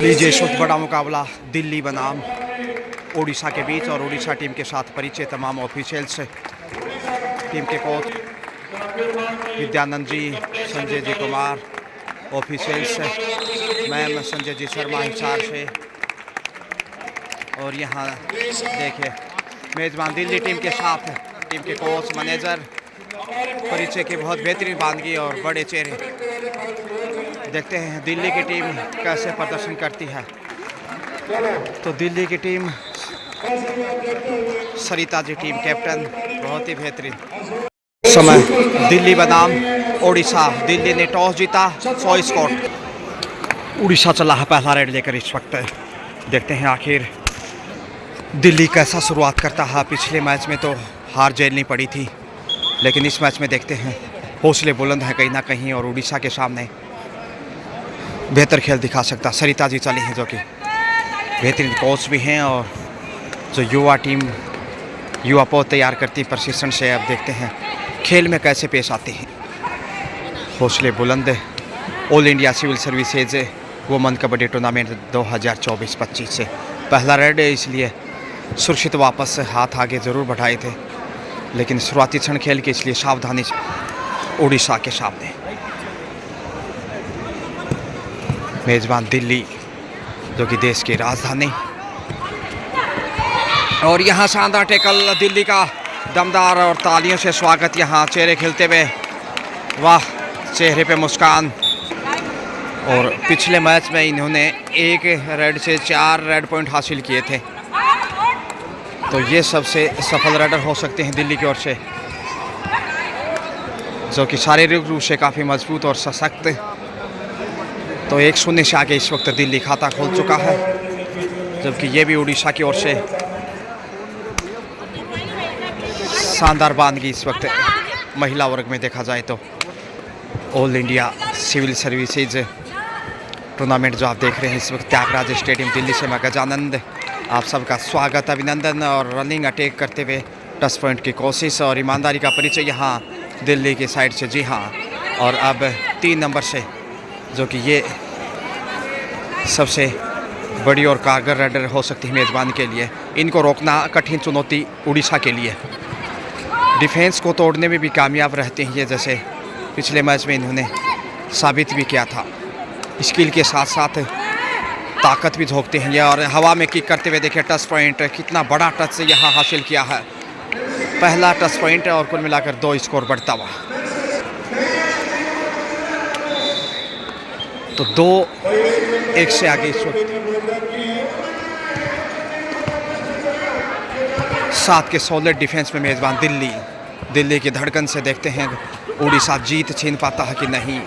लीजिए बहुत बड़ा मुकाबला दिल्ली बनाम उड़ीसा के बीच और उड़ीसा टीम के साथ परिचय तमाम ऑफिशियल्स टीम के कोच विद्यानंद जी, संजय जी कुमार, ऑफिशियल्स मैम संजय जी शर्मा हिसार से। और यहाँ देखिए मेज़बान दिल्ली टीम के साथ टीम के कोच मैनेजर परिचय की बहुत बेहतरीन बानगी और बड़े चेहरे। देखते हैं दिल्ली की टीम कैसे प्रदर्शन करती है। तो दिल्ली की team Sarita ji team captain बहुत ही बेहतरीन। समय दिल्ली बनाम उड़ीसा। दिल्ली ने टॉस जीता, 100 स्कोर। उड़ीसा चला है पहला रेड लेकर इस वक्त। देखते हैं आखिर दिल्ली कैसा शुरुआत करता है। पिछले मैच में तो हार झेलनी पड़ी थी, लेकिन इस मैच में देखते हैं हौसले बुलंद है कहीं ना कहीं और उड़ीसा के सामने बेहतर खेल दिखा सकता। सरिता जी चली हैं जो कि बेहतरीन कोच भी हैं और जो युवा को तैयार करती प्रशिक्षण से। अब देखते हैं खेल में कैसे पेश आती हैं। हौसले बुलंद all India civil services women kabaddi tournament 2024-25 से पहला रेड, इसलिए सुरक्षित वापस हाथ आगे ज़रूर बढ़ाए थे, लेकिन शुरुआती क्षण खेल के इसलिए सावधानी उड़ीसा के सामने। मेज़बान दिल्ली जो कि देश की राजधानी। और यहाँ शानदार टैकल दिल्ली का दमदार और तालियों से स्वागत। यहाँ चेहरे खिलते हुए, वाह, चेहरे पे मुस्कान। और पिछले मैच में इन्होंने एक रेड से 4 रेड पॉइंट हासिल किए थे, तो ये सबसे सफल रेडर हो सकते हैं दिल्ली की ओर से, जो कि शारीरिक रूप से काफ़ी मजबूत और सशक्त। तो 1-0 से आगे इस वक्त दिल्ली खाता खोल चुका है, जबकि ये भी उड़ीसा की ओर से शानदार बानगी इस वक्त महिला वर्ग में देखा जाए तो all India civil services tournament जो आप देख रहे हैं इस वक्त त्यागराज स्टेडियम दिल्ली से। मैं गजानंद आप सबका स्वागत, अभिनंदन। और रनिंग अटैक करते हुए टच पॉइंट की कोशिश और ईमानदारी का परिचय यहाँ दिल्ली की साइड से। जी हाँ, और अब 3 नंबर से, जो कि ये सबसे बड़ी और कारगर रेडर हो सकती है मेज़बान के लिए। इनको रोकना कठिन चुनौती उड़ीसा के लिए। डिफेंस को तोड़ने में भी कामयाब रहते हैं ये, जैसे पिछले मैच में इन्होंने साबित भी किया था। स्किल के साथ साथ ताकत भी झोंकते हैं ये। और हवा में किक करते हुए देखिए टच पॉइंट, कितना बड़ा टच से यहाँ हासिल किया है। पहला टच पॉइंट और कुल मिलाकर 2 स्कोर बढ़ता हुआ। तो 2-1 से आगे इस वक्त 7 के सॉलिड डिफेंस में मेज़बान दिल्ली। दिल्ली की धड़कन से देखते हैं उड़ीसा जीत छीन पाता है कि नहीं।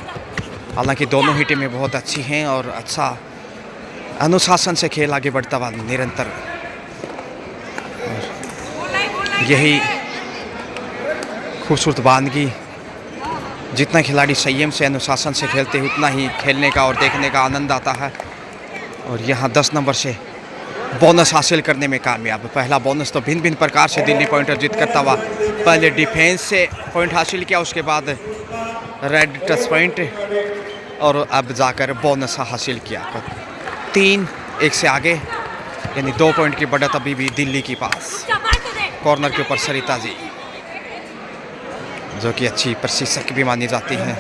हालांकि दोनों ही टीमें बहुत अच्छी हैं और अच्छा अनुशासन से खेल आगे बढ़ता हुआ निरंतर। यही खूबसूरत बानगी, जितना खिलाड़ी संयम से अनुशासन से खेलते हैं उतना ही खेलने का और देखने का आनंद आता है। और यहाँ 10 नंबर से बोनस हासिल करने में कामयाब। पहला बोनस तो भिन्न भिन्न प्रकार से दिल्ली पॉइंटर जीत करता हुआ। पहले डिफेंस से पॉइंट हासिल किया, उसके बाद रेड टच पॉइंट और अब जाकर बोनस हासिल किया। 3-1 से आगे, यानी 2 पॉइंट की बढ़त अभी भी दिल्ली के पास। कॉर्नर के ऊपर सरिता जी, जो कि अच्छी प्रशिक्षक भी मानी जाती हैं।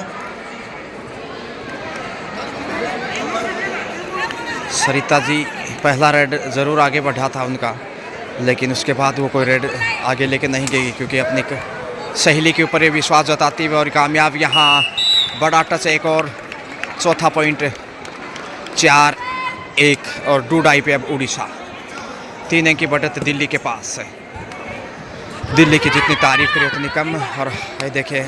सरिता जी पहला रेड ज़रूर आगे बढ़ा था उनका, लेकिन उसके बाद वो कोई रेड आगे लेके नहीं गई, क्योंकि अपनी सहेली के ऊपर ये विश्वास जताती हुई और कामयाब। यहाँ बड़ा टच, एक और चौथा पॉइंट। 4-1 और डूडाई पे अब उड़ीसा। 3 अंक की बढ़त दिल्ली के पास है। दिल्ली की जितनी तारीफ करें उतनी कम। और ये देखिए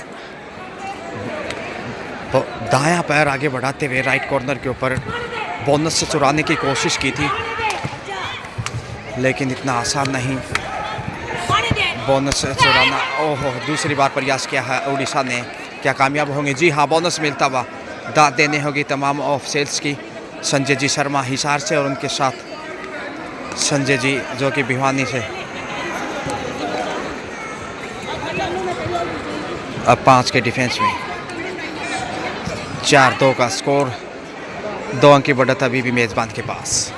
दायां पैर आगे बढ़ाते हुए राइट कॉर्नर के ऊपर बोनस से चुराने की कोशिश की थी, लेकिन इतना आसान नहीं बोनस से चुराना। ओहो, दूसरी बार प्रयास किया है उड़ीसा ने। क्या कामयाब होंगे? जी हाँ, बोनस मिलता हुआ। दाद देने होगी तमाम ऑफिशियल्स की। संजय जी शर्मा हिसार से और उनके साथ संजय जी जो कि भिवानी से। अब 5 के डिफेंस में 4-2 का स्कोर। 2 अंक की बढ़त अभी भी मेज़बान के पास।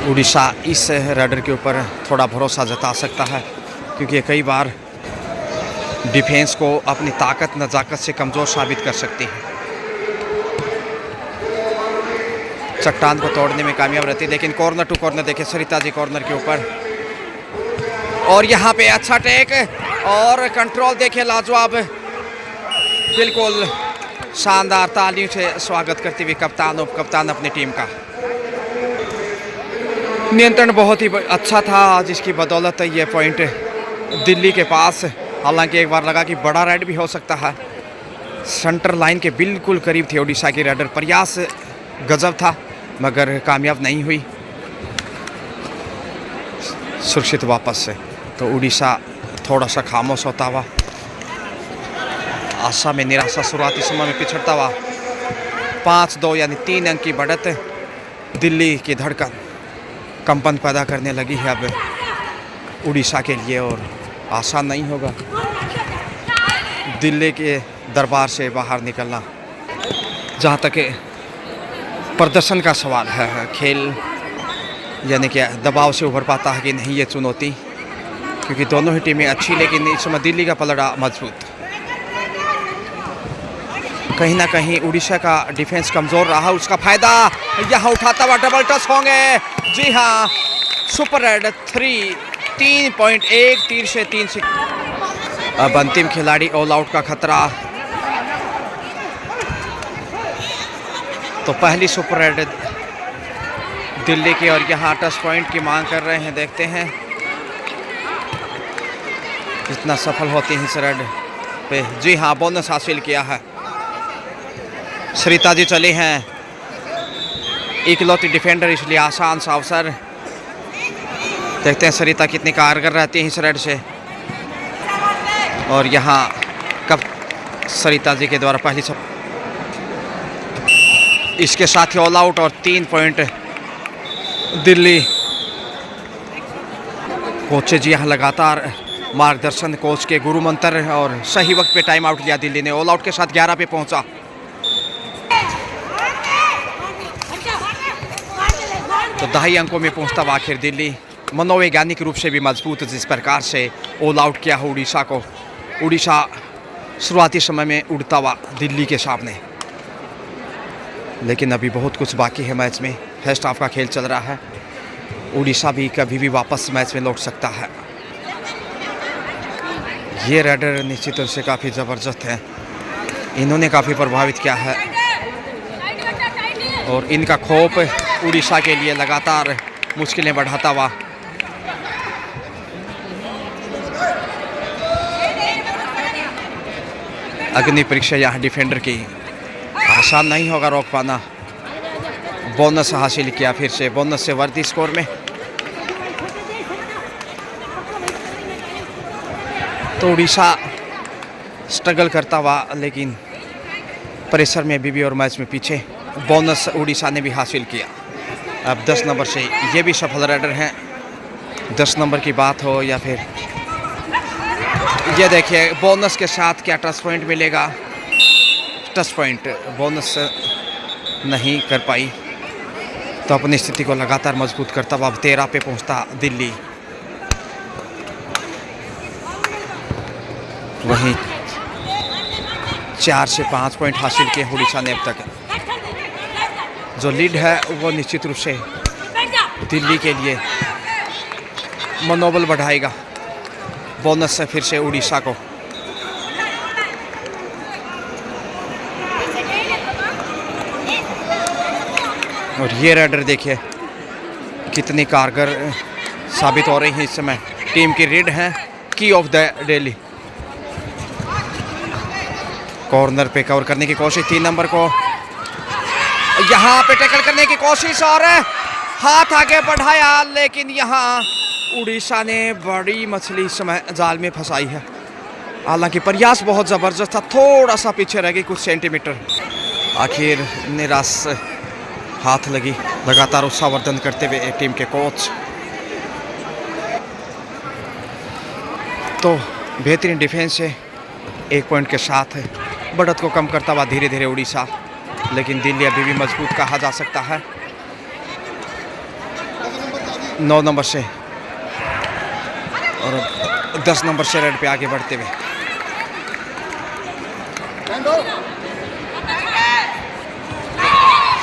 उड़ीसा इस रेडर के ऊपर थोड़ा भरोसा जता सकता है, क्योंकि कई बार डिफेंस को अपनी ताकत नज़ाकत से कमज़ोर साबित कर सकती है। चट्टान को तोड़ने में कामयाब रहती है, लेकिन कॉर्नर टू कॉर्नर देखिए सरिता जी कॉर्नर के ऊपर, और यहाँ पे अच्छा टेक और कंट्रोल देखिए लाजवाब, बिल्कुल शानदार। तालियों से स्वागत करती हुई कप्तान उप कप्तान अपनी टीम का। नियंत्रण बहुत ही अच्छा था, जिसकी बदौलत ये पॉइंट दिल्ली के पास। हालांकि एक बार लगा कि बड़ा रेड भी हो सकता है, सेंटर लाइन के बिल्कुल करीब थी उड़ीसा की रेडर। प्रयास गजब था मगर कामयाब नहीं हुई। सुरक्षित वापस से तो उड़ीसा थोड़ा सा खामोश होता हुआ, आशा में निराशा, शुरुआती समय में पिछड़ता हुआ। 5-2 यानी 3 अंक की बढ़त। दिल्ली की धड़कन कंपन पैदा करने लगी है अब उड़ीसा के लिए, और आसान नहीं होगा दिल्ली के दरबार से बाहर निकलना। जहाँ तक प्रदर्शन का सवाल है, खेल यानी कि दबाव से उभर पाता है कि नहीं ये चुनौती, क्योंकि दोनों ही टीमें अच्छी, लेकिन इस समय दिल्ली का पलड़ा मजबूत। कहीं ना कहीं उड़ीसा का डिफेंस कमज़ोर रहा, उसका फ़ायदा यहाँ उठाता हुआ डबल टच होंगे। जी हाँ, सुपर रेड 3.1 तीर से 3 से। अब अंतिम खिलाड़ी ऑल आउट का खतरा। तो पहली सुपर रेड दिल्ली की, और यहाँ टच पॉइंट की मांग कर रहे हैं। देखते हैं कितना सफल होती है इस रेड पे। जी हाँ, बोनस हासिल किया है। सरिता जी चले हैं, इकलौती डिफेंडर, इसलिए आसान सा अवसर। देखते हैं सरिता कितनी कारगर रहती है इस रेड से। और यहाँ कब सरिता जी के द्वारा पहली सब, इसके साथ ही ऑल आउट और 3 पॉइंट दिल्ली। कोच जी यहाँ लगातार मार्गदर्शन, कोच के गुरु मंत्र, और सही वक्त पे टाइम आउट लिया दिल्ली ने। ऑल आउट के साथ 11 पे पहुंचा। तो 2.5 अंकों में पहुंचता हुआ आखिर दिल्ली, मनोवैज्ञानिक रूप से भी मजबूत, जिस प्रकार से ऑल आउट किया हो उड़ीसा को। उड़ीसा शुरुआती समय में उड़ता हुआ दिल्ली के सामने, लेकिन अभी बहुत कुछ बाकी है मैच में। फर्स्ट हाफ का खेल चल रहा है, उड़ीसा भी कभी भी वापस मैच में लौट सकता है। ये रेडर निश्चित रूप से काफ़ी ज़बरदस्त है, इन्होंने काफ़ी प्रभावित किया है, और इनका खौफ उड़ीसा के लिए लगातार मुश्किलें बढ़ाता हुआ। अग्नि परीक्षा यहाँ डिफेंडर की, आसान नहीं होगा रोक पाना। बोनस हासिल किया, फिर से बोनस से वर्दी स्कोर में। तो उड़ीसा स्ट्रगल करता हुआ, लेकिन प्रेशर में भी और मैच में पीछे। बोनस उड़ीसा ने भी हासिल किया। अब 10 नंबर से ये भी सफल रेडर हैं। 10 नंबर की बात हो या फिर ये देखिए बोनस के साथ क्या टच पॉइंट मिलेगा। टच पॉइंट बोनस नहीं कर पाई, तो अपनी स्थिति को लगातार मजबूत करता हुआ अब 13 पे पहुंचता दिल्ली। वहीं 4 से 5 पॉइंट हासिल किए उड़ीसा ने अब तक। जो लीड है वो निश्चित रूप से दिल्ली के लिए मनोबल बढ़ाएगा। बोनस से फिर से उड़ीसा को। और ये रेडर देखिए कितनी कारगर साबित हो रही है इस समय। टीम की रीड है, की ऑफ द दिल्ली। कॉर्नर पे कवर करने की कोशिश, 3 नंबर को यहाँ पे टैकल करने की कोशिश, और हाथ आगे बढ़ाया, लेकिन यहाँ उड़ीसा ने बड़ी मछली इस समय जाल में फंसाई है। हालांकि प्रयास बहुत ज़बरदस्त था, थोड़ा सा पीछे रह गई कुछ सेंटीमीटर। आखिर निराश हाथ लगी। लगातार उत्साहवर्धन करते हुए टीम के कोच। तो बेहतरीन डिफेंस है, 1 पॉइंट के साथ बढ़त को कम करता हुआ धीरे धीरे उड़ीसा, लेकिन दिल्ली अभी भी मजबूत कहा जा सकता है 9 नंबर से, और 10 नंबर से रेड पे आगे बढ़ते हुए।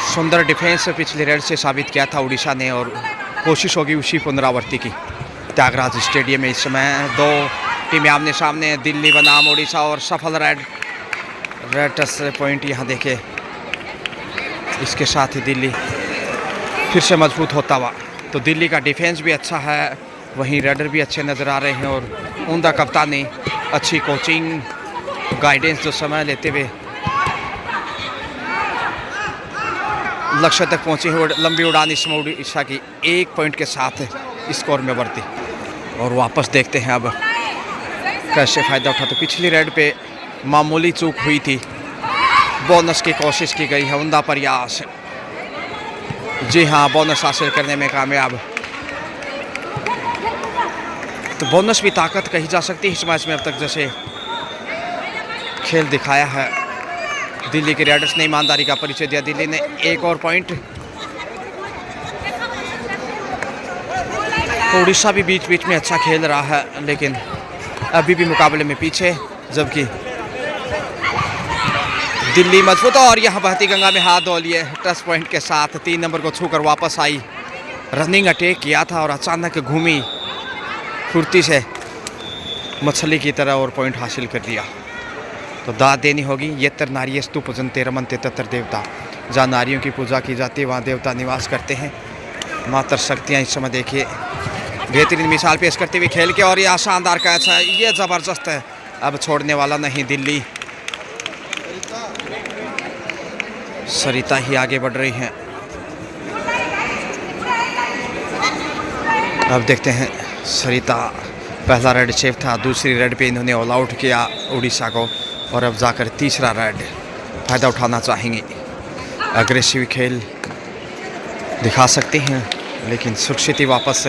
सुंदर डिफेंस पिछले रेड से साबित किया था उड़ीसा ने, और कोशिश होगी उसी पुनरावृत्ति की। त्यागराज स्टेडियम में इस समय 2 टीमें आमने सामने, दिल्ली बनाम उड़ीसा, और सफल रेड टच पॉइंट यहाँ देखे। इसके साथ ही दिल्ली फिर से मजबूत होता हुआ। तो दिल्ली का डिफेंस भी अच्छा है, वहीं रेडर भी अच्छे नज़र आ रहे हैं, और उमदा कप्तानी, अच्छी कोचिंग, गाइडेंस जो समय लेते हुए लक्ष्य तक पहुंची है। लंबी उड़ान इसमें उड़ीसा की 1 पॉइंट के साथ स्कोर में बढ़ती। और वापस देखते हैं अब कैसे फ़ायदा उठाते। पिछली रेड पे मामूली चूक हुई थी, बोनस की कोशिश की गई है, उमदा प्रयास। जी हाँ, बोनस हासिल करने में कामयाब। तो बोनस भी ताकत कही जा सकती है इस मैच में अब तक जैसे खेल दिखाया है। दिल्ली के रेडर्स ने ईमानदारी का परिचय दिया। दिल्ली ने 1 और पॉइंट। तो उड़ीसा भी बीच बीच में अच्छा खेल रहा है, लेकिन अभी भी मुकाबले में पीछे, जबकि दिल्ली मजबूत। और यहाँ बहती गंगा में हाथ धो लिए टच पॉइंट के साथ। 3 नंबर को छूकर वापस आई, रनिंग अटैक किया था और अचानक घूमी फुर्ती से मछली की तरह और पॉइंट हासिल कर लिया। तो दाद देनी होगी। येतर नारी स्तु पूजनते रमनते तत्र देवता। जहाँ नारियों की पूजा की जाती है वहाँ देवता निवास करते हैं। मातर शक्तियाँ इस समय देखिए बेहतरीन मिसाल पेश करते हुए खेल के। और यह शानदार कैच है, ये ज़बरदस्त है, अब छोड़ने वाला नहीं दिल्ली। सरिता ही आगे बढ़ रही हैं। अब देखते हैं सरिता, पहला रेड सेफ था, दूसरी रेड पे इन्होंने ऑल आउट किया उड़ीसा को, और अब जाकर तीसरा रेड फ़ायदा उठाना चाहेंगे। अग्रेसिव खेल दिखा सकते हैं, लेकिन सुरक्षित ही वापस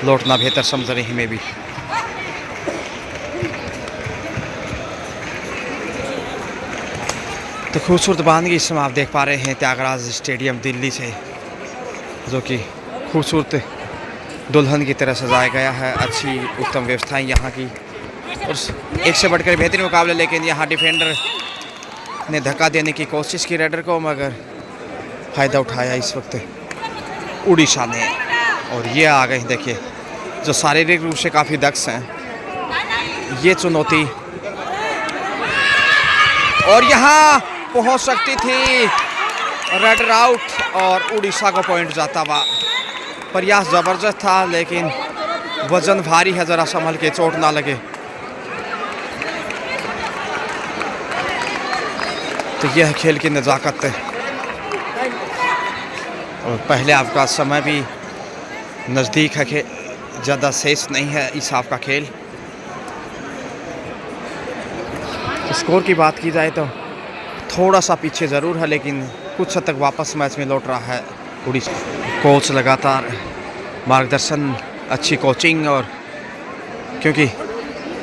लौटना बेहतर समझ रही में भी। तो खूबसूरत बानगी इस समय आप देख पा रहे हैं त्यागराज स्टेडियम दिल्ली से, जो कि खूबसूरत दुल्हन की तरह सजाया गया है। अच्छी उत्तम व्यवस्थाएं यहाँ की, और एक से बढ़कर बेहतरीन मुकाबले। लेकिन यहाँ डिफेंडर ने धक्का देने की कोशिश की रेडर को, मगर फ़ायदा उठाया इस वक्त उड़ीसा ने। और ये आ गए देखिए, जो शारीरिक रूप से काफ़ी दक्ष हैं, ये चुनौती। और यहाँ पहुँच सकती थी रेडर आउट, और उड़ीसा को पॉइंट जाता हुआ। प्रयास ज़बरदस्त था, लेकिन वजन भारी है, ज़रा संभल के चोट ना लगे। तो यह खेल की नज़ाकत है। और पहले हाफ का समय भी नज़दीक है, ज़्यादा शेष नहीं है इस हाफ का खेल। स्कोर की बात की जाए तो थोड़ा सा पीछे ज़रूर है, लेकिन कुछ हद तक वापस मैच में लौट रहा है उड़ीसा। कोच लगातार मार्गदर्शन, अच्छी कोचिंग, और क्योंकि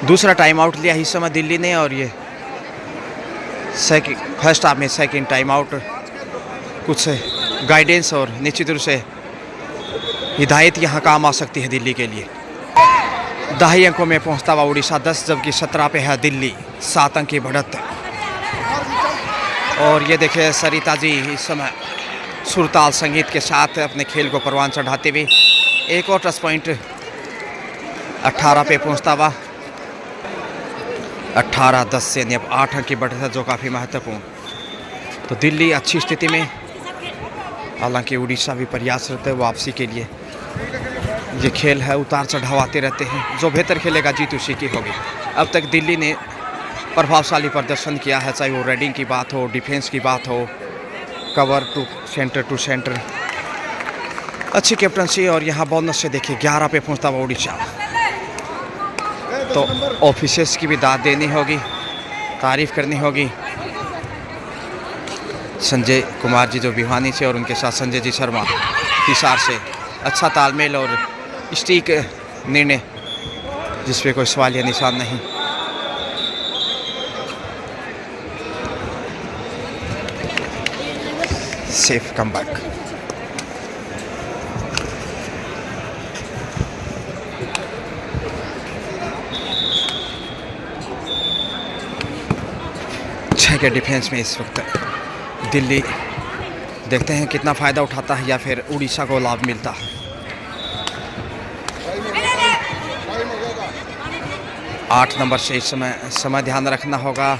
दूसरा टाइम आउट लिया इस समय दिल्ली ने, और ये फर्स्ट हाफ में सेकंड टाइम आउट, कुछ गाइडेंस और निश्चित रूप से हिदायत यहाँ काम आ सकती है दिल्ली के लिए। 10 अंकों में पहुँचता हुआ उड़ीसा 10, जबकि 17 पे है दिल्ली। 7 अंक की बढ़त। और ये देखिए सरिता जी इस समय सुरताल संगीत के साथ अपने खेल को परवान चढ़ाते हुए 1 और टच पॉइंट 18 पे पहुँचता हुआ। 18-10 से यानी अब 8 अंक की बढ़त है, जो काफ़ी महत्वपूर्ण। तो दिल्ली अच्छी स्थिति में, हालांकि उड़ीसा भी प्रयासरत है वापसी के लिए। ये खेल है, उतार चढ़ाव आते रहते हैं, जो बेहतर खेलेगा जीत उसी की होगी। अब तक दिल्ली ने प्रभावशाली प्रदर्शन किया है, चाहे वो रेडिंग की बात हो, डिफेंस की बात हो, कवर टू सेंटर, अच्छी कैप्टनसी। और यहाँ बोनस से देखिए 11 पे पहुँचता हुआ उड़ीसा। तो ऑफिसर्स की भी दाद देनी होगी, तारीफ़ करनी होगी। संजय कुमार जी जो भिवानी से, और उनके साथ संजय जी शर्मा हिसार से, अच्छा तालमेल और स्टीक निर्णय, जिस पे कोई सवाल या निशान नहीं। Safe comeback. छह के डिफेंस में इस वक्त दिल्ली, देखते हैं कितना फ़ायदा उठाता है या फिर उड़ीसा को लाभ मिलता है। 8 नंबर से इस समय ध्यान रखना होगा।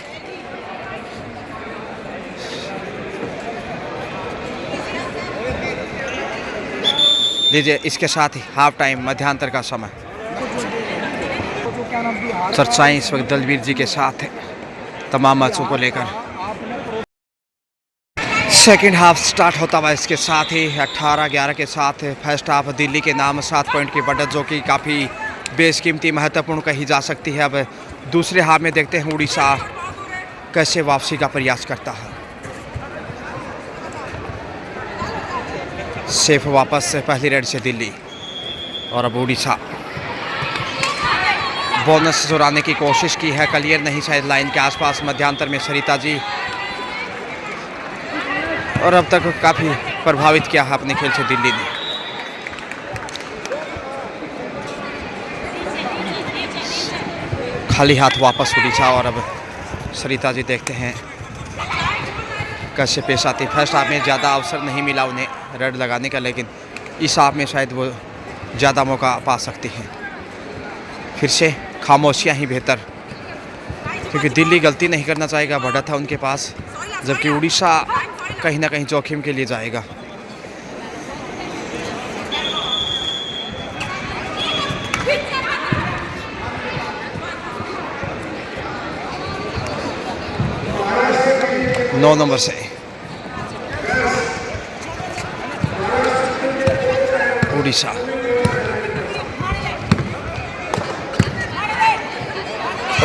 लीजिए, इसके साथ ही हाफ टाइम मध्यांतर का समय। चर्चाएं इस वक्त दलवीर जी के साथ है तमाम मैचों को लेकर। सेकेंड हाफ स्टार्ट होता हुआ इसके साथ ही 18-11 के साथ फर्स्ट हाफ दिल्ली के नाम 7 पॉइंट की बढ़त, जो कि काफ़ी बेशकीमती महत्वपूर्ण कही जा सकती है। अब दूसरे हाफ में देखते हैं उड़ीसा कैसे वापसी का प्रयास करता है। सेफ वापस पहली रेड से दिल्ली, और अब उड़ीसा बोनस जुराने की कोशिश की है, क्लियर नहीं शायद लाइन के आसपास मध्यांतर में सरिता जी, और अब तक काफ़ी प्रभावित किया है अपने खेल से दिल्ली ने। खाली हाथ वापस उड़ीसा, और अब सरिता जी देखते हैं कैसे पेश आती। फर्स्ट हाफ में ज़्यादा अवसर नहीं मिला उन्हें रेड लगाने का, लेकिन इस हाफ में शायद वो ज़्यादा मौका पा सकती हैं। फिर से खामोशियाँ ही बेहतर, क्योंकि दिल्ली गलती नहीं करना चाहेगा, बढ़त है उनके पास, जबकि उड़ीसा कहीं ना कहीं जोखिम के लिए जाएगा। नौ नंबर से उड़ीसा,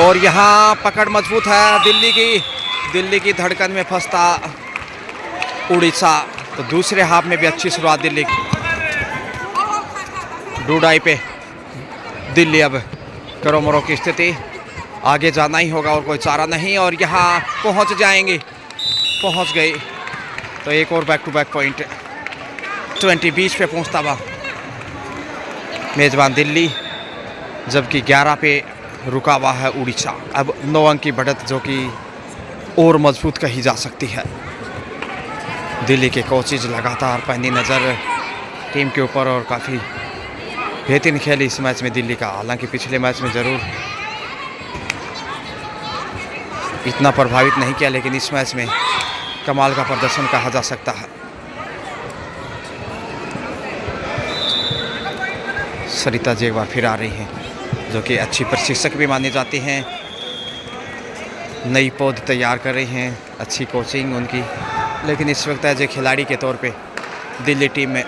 और यहाँ पकड़ मजबूत है दिल्ली की धड़कन में फंसता उड़ीसा। तो दूसरे हाफ में भी अच्छी शुरुआत दिल्ली की। डूडाई पे दिल्ली, अब करो मरो की स्थिति, आगे जाना ही होगा और कोई चारा नहीं, और यहाँ पहुँच गई। तो एक और बैक टू बैक पॉइंट 20-20 पे पहुँचता हुआ मेज़बान दिल्ली, जबकि 11 पे रुका हुआ है उड़ीसा। अब 9 अंक की बढ़त, जो कि और मजबूत कही जा सकती है। दिल्ली के कोचेज लगातार पैनी नज़र टीम के ऊपर, और काफ़ी बेहतरीन खेल इस मैच में दिल्ली का। हालांकि पिछले मैच में ज़रूर इतना प्रभावित नहीं किया, लेकिन इस मैच में कमाल का प्रदर्शन कहा जा सकता है। सरिता जी एक बार फिर आ रही हैं, जो कि अच्छी प्रशिक्षक भी मानी जाती हैं, नई पौध तैयार कर रही हैं, अच्छी कोचिंग उनकी। लेकिन इस वक्त एज ए खिलाड़ी के तौर पे दिल्ली टीम में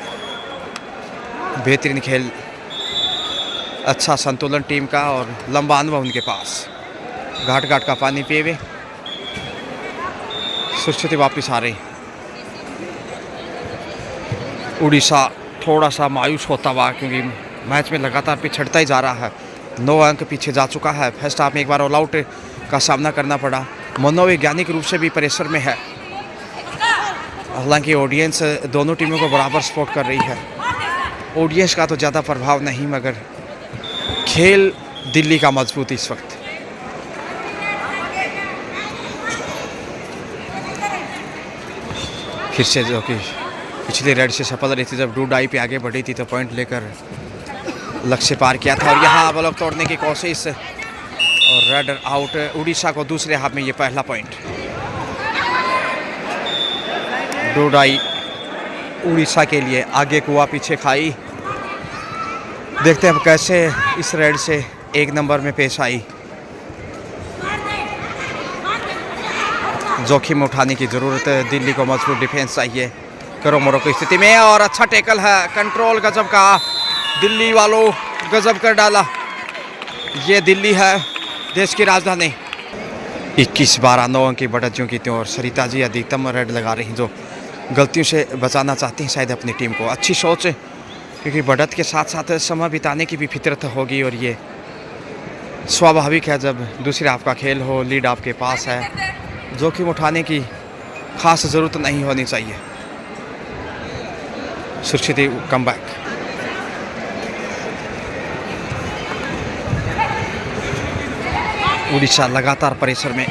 बेहतरीन खेल, अच्छा संतुलन टीम का, और लंबा अनुभव उनके पास। घाट घाट का पानी पिए हुए सुस्थिति वापस आ रही। उड़ीसा थोड़ा सा मायूस होता हुआ, क्योंकि मैच में लगातार पिछड़ता ही जा रहा है। 9 अंक पीछे जा चुका है। फर्स्ट हाफ में एक बार ऑल आउट का सामना करना पड़ा, मनोवैज्ञानिक रूप से भी प्रेशर में है। हालांकि ऑडियंस दोनों टीमों को बराबर सपोर्ट कर रही है। ऑडियंस का तो ज़्यादा प्रभाव नहीं, मगर खेल दिल्ली का मजबूत इस वक्त। फिर से, जो कि पिछली रेड से सफल रही थी, जब डूडाई पे आगे बढ़ी थी तो पॉइंट लेकर लक्ष्य पार किया था, और यहाँ ब्लॉक तोड़ने की कोशिश, और रेड आउट उड़ीसा को दूसरे हाफ में ये पहला पॉइंट। डूडाई उड़ीसा के लिए आगे कुआ पीछे खाई। देखते हैं अब कैसे इस रेड से 1 नंबर में पेश आई। जोखिम उठाने की ज़रूरत है, दिल्ली को मजबूत डिफेंस चाहिए करो मरो की स्थिति में, और अच्छा टैकल है, कंट्रोल गजब का, दिल्ली वालों गजब कर डाला। ये दिल्ली है, देश की राजधानी। 21-12 9 अंक की बढ़त ज्यों की त्यों, और सरिता जी अधिकतम रेड लगा रही हैं, जो गलतियों से बचाना चाहती हैं शायद अपनी टीम को। अच्छी सोच, क्योंकि बढ़त के साथ साथ समय बिताने की भी फितरत होगी, और ये स्वाभाविक है जब दूसरे आपका खेल हो, लीड आपके पास है, जोखिम उठाने की खास ज़रूरत नहीं होनी चाहिए। सुरक्षित कमबैक। उड़ीसा लगातार प्रेशर में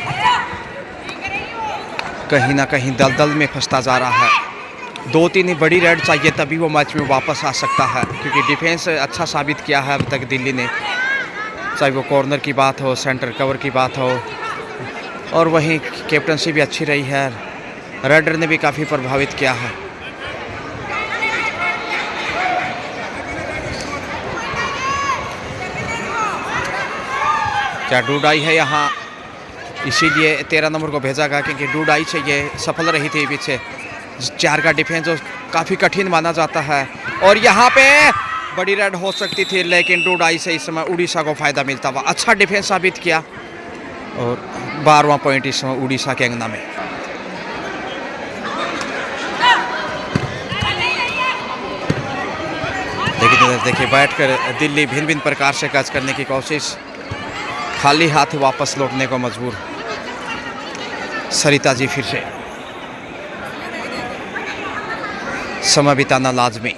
कहीं ना कहीं दलदल में फंसता जा रहा है। 2-3 बड़ी रेड चाहिए तभी वो मैच में वापस आ सकता है, क्योंकि डिफेंस अच्छा साबित किया है अब तक दिल्ली ने, चाहे वो कॉर्नर की बात हो, सेंटर कवर की बात हो, और वहीं कैप्टनसी भी अच्छी रही है। रेडर ने भी काफ़ी प्रभावित किया है। क्या डूडाई है यहाँ, इसीलिए 13 नंबर को भेजा गया, क्योंकि डूडाई से ये सफल रही थी पीछे। 4 का डिफेंस जो काफ़ी कठिन माना जाता है, और यहाँ पे बड़ी रेड हो सकती थी, लेकिन डूडाई से इस समय उड़ीसा को फ़ायदा मिलता हुआ अच्छा डिफेंस साबित किया, और 12वां पॉइंट इस समय उड़ीसा के अंगना में। लेकिन देखिए बैठकर दिल्ली भिन्न भिन्न प्रकार से कैच करने की कोशिश, खाली हाथ वापस लौटने को मजबूर सरिता जी। फिर से समय बिताना लाजमी।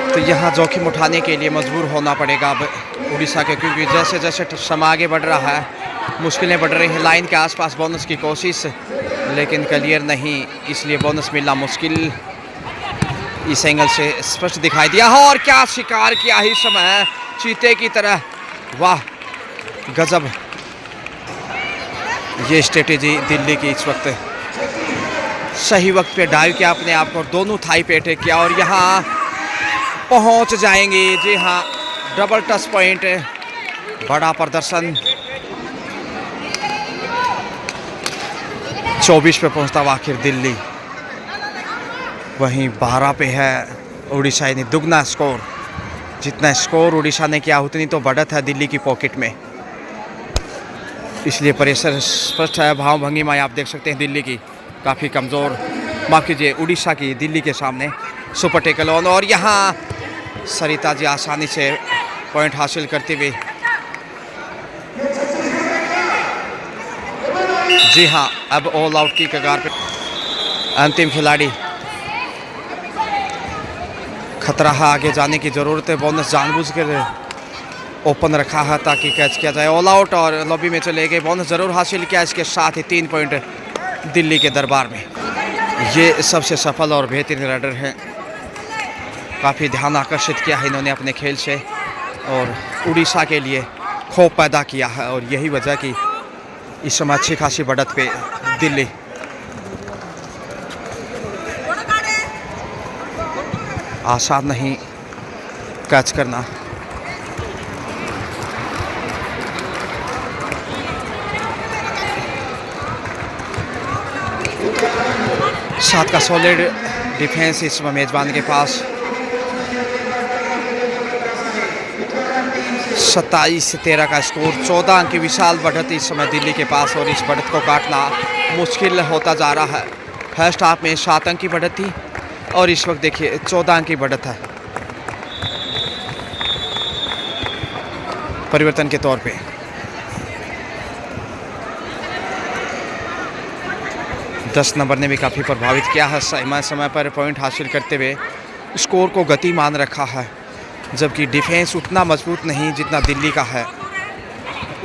तो यहाँ जोखिम उठाने के लिए मजबूर होना पड़ेगा अब उड़ीसा के, क्योंकि जैसे जैसे समय आगे बढ़ रहा है मुश्किलें बढ़ रही हैं। लाइन के आसपास बोनस की कोशिश, लेकिन क्लियर नहीं, इसलिए बोनस मिलना मुश्किल इस एंगल से स्पष्ट दिखाई दिया। और क्या शिकार किया ही समय चीते की तरह, वाह गजब। ये स्ट्रेटेजी दिल्ली की इस वक्त, सही वक्त पे डाइव किया अपने आप को, दोनों थाई पे अटैक किया, और यहाँ पहुंच जाएंगे। जी हाँ, डबल टच पॉइंट, बड़ा प्रदर्शन। 24 पे पहुंचता हुआ आखिर दिल्ली, वहीं 12 पे है उड़ीसा, यानी दुगना स्कोर। जितना स्कोर उड़ीसा ने किया उतनी तो बढ़त है दिल्ली की पॉकेट में, इसलिए प्रेशर स्पष्ट है। भाव भंगिमा आप देख सकते हैं दिल्ली की काफ़ी कमज़ोर, माफ़ कीजिए उड़ीसा की दिल्ली के सामने सुपर टेकल ऑन, और यहाँ सरिता जी आसानी से पॉइंट हासिल करते हुए। जी हाँ, अब ऑल आउट की कगार पे अंतिम खिलाड़ी। खतरा है, आगे जाने की ज़रूरत है। बोनस जानबूझकर ओपन रखा है ताकि कैच किया जाए। ऑल आउट और लॉबी में चले गए, बोनस ज़रूर हासिल किया। इसके साथ ही 3 पॉइंट दिल्ली के दरबार में। ये सबसे सफल और बेहतरीन रेडर हैं, काफ़ी ध्यान आकर्षित किया है इन्होंने अपने खेल से, और उड़ीसा के लिए खौफ पैदा किया है, और यही वजह कि इस समय अच्छी खासी बढ़त पे दिल्ली। आसान नहीं कैच करना। सात का सॉलिड डिफेंस इस समय मेजबान के पास। 27-13 का स्कोर, 14 अंक की विशाल बढ़त इस समय दिल्ली के पास, और इस बढ़त को काटना मुश्किल होता जा रहा है। फर्स्ट हाफ में 7 अंक की बढ़त थी, और इस वक्त देखिए 14 अंक की बढ़त है। परिवर्तन के तौर पे 10 नंबर ने भी काफ़ी प्रभावित किया है, समय पर पॉइंट हासिल करते हुए स्कोर को गतिमान रखा है, जबकि डिफेंस उतना मजबूत नहीं जितना दिल्ली का है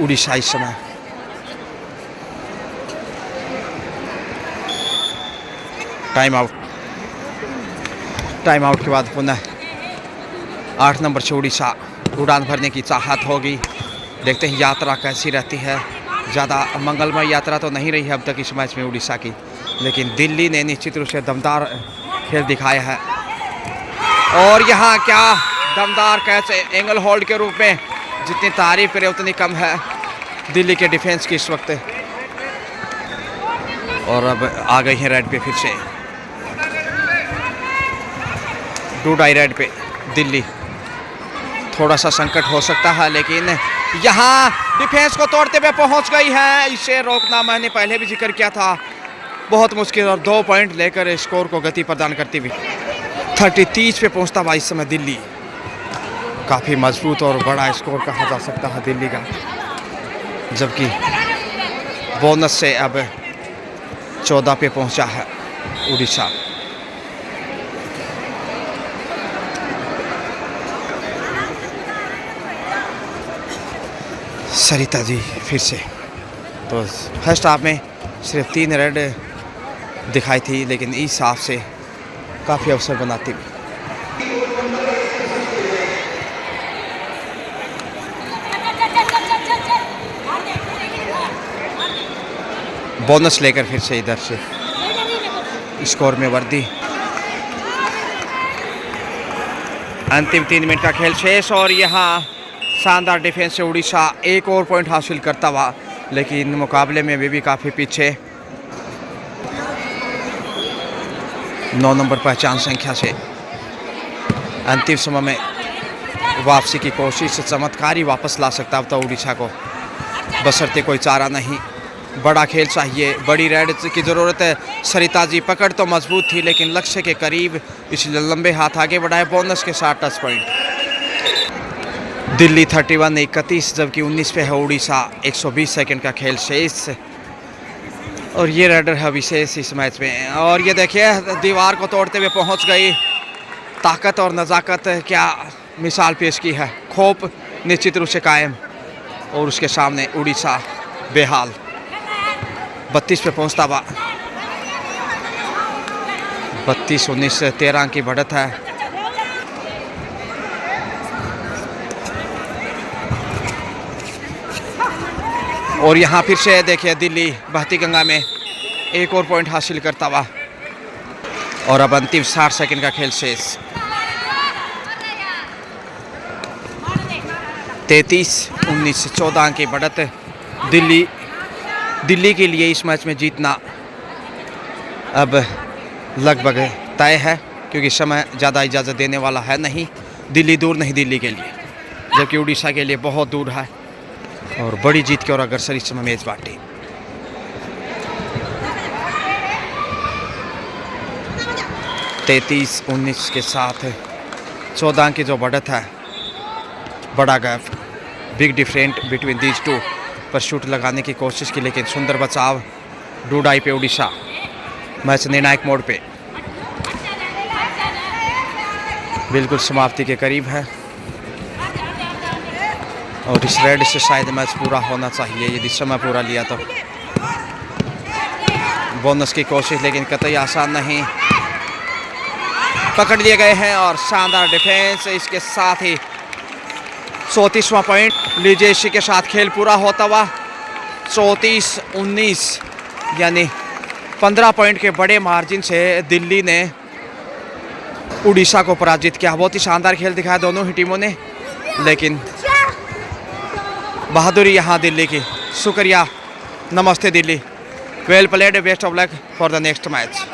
उड़ीसा इस समय। टाइम आउट के बाद पुनः 8 नंबर से उड़ीसा उड़ान भरने की चाहत होगी। देखते हैं यात्रा कैसी रहती है। ज़्यादा मंगलमय यात्रा तो नहीं रही है अब तक इस मैच में उड़ीसा की, लेकिन दिल्ली ने निश्चित रूप से दमदार खेल दिखाया है। और यहाँ क्या दमदार कैच, एंगल होल्ड के रूप में जितनी तारीफ करें उतनी कम है दिल्ली के डिफेंस की इस वक्त। और अब आ गई है रेड पे फिर से, टू डाई रेड पे दिल्ली। थोड़ा सा संकट हो सकता है, लेकिन यहाँ डिफेंस को तोड़ते हुए पहुंच गई है। इसे रोकना मैंने पहले भी जिक्र किया था, बहुत मुश्किल, और 2 पॉइंट लेकर स्कोर को गति प्रदान करती हुई 30 पे पहुंचता हुआ इस समय दिल्ली। काफ़ी मजबूत और बड़ा स्कोर कहा जा सकता है दिल्ली का। जबकि बोनस से अब 14 पे पहुंचा है उड़ीसा। सरिता जी फिर से, तो फर्स्ट हाफ में सिर्फ 3 रेड दिखाई थी, लेकिन इस हाफ से काफ़ी अवसर बनाती हुई। बोनस लेकर फिर से इधर से स्कोर में वृद्धि। अंतिम 3 मिनट का खेल शेष और यहाँ शानदार डिफेंस से उड़ीसा एक और पॉइंट हासिल करता हुआ, लेकिन मुकाबले में भी काफ़ी पीछे। 9 नंबर पहचान संख्या से अंतिम समय में वापसी की कोशिश, चमत्कारी वापस ला सकता था उड़ीसा को, बशर्ते कोई चारा नहीं। बड़ा खेल चाहिए, बड़ी रेड की ज़रूरत है। सरिता जी पकड़ तो मजबूत थी, लेकिन लक्ष्य के करीब, इसलिए लंबे हाथ आगे बढ़ाए। बोनस के साथ टच पॉइंट। दिल्ली 31-31, जबकि 19 पे है उड़ीसा। 120 सेकंड का खेल शेष और ये रेडर है विशेष इस मैच में। और ये देखिए दीवार को तोड़ते हुए पहुंच गई। ताकत और नज़ाकत क्या मिसाल पेश की है। खोप निश्चित रूप से कायम और उसके सामने उड़ीसा बेहाल। 32 पे पहुंचता हुआ। 32-19 13 की बढ़त है। और यहाँ फिर से देखिए दिल्ली बहती गंगा में एक और पॉइंट हासिल करता हुआ। और अब अंतिम 60 सेकंड का खेल शेष। 33-19 14 की बढ़त। दिल्ली के लिए इस मैच में जीतना अब लगभग तय है, क्योंकि समय ज़्यादा इजाज़त देने वाला है नहीं। दिल्ली दूर नहीं दिल्ली के लिए, जबकि उड़ीसा के लिए बहुत दूर है और बड़ी जीत की और अग्रसर इस समय मेज बाटी। तैंतीस 19 के साथ 14 की जो बढ़त है, बड़ा gap, big different between these two. पर शूट लगाने की कोशिश की, लेकिन सुंदर बचाव। डूडाई पे उड़ीसा, मैच निर्णायक मोड पे, बिल्कुल समाप्ति के करीब है। और इस रेड से शायद मैच पूरा होना चाहिए, यदि समय पूरा लिया तो। बोनस की कोशिश, लेकिन कतई आसान नहीं। पकड़ लिए गए हैं और शानदार डिफेंस। इसके साथ ही 34वां पॉइंट लीजिए। इसी के साथ खेल पूरा होता हुआ 34-19, यानी 15 पॉइंट के बड़े मार्जिन से दिल्ली ने उड़ीसा को पराजित किया। बहुत ही शानदार खेल दिखाया दोनों ही टीमों ने, लेकिन बहादुरी यहाँ दिल्ली की। शुक्रिया, नमस्ते Delhi, well played, best of luck for the next match.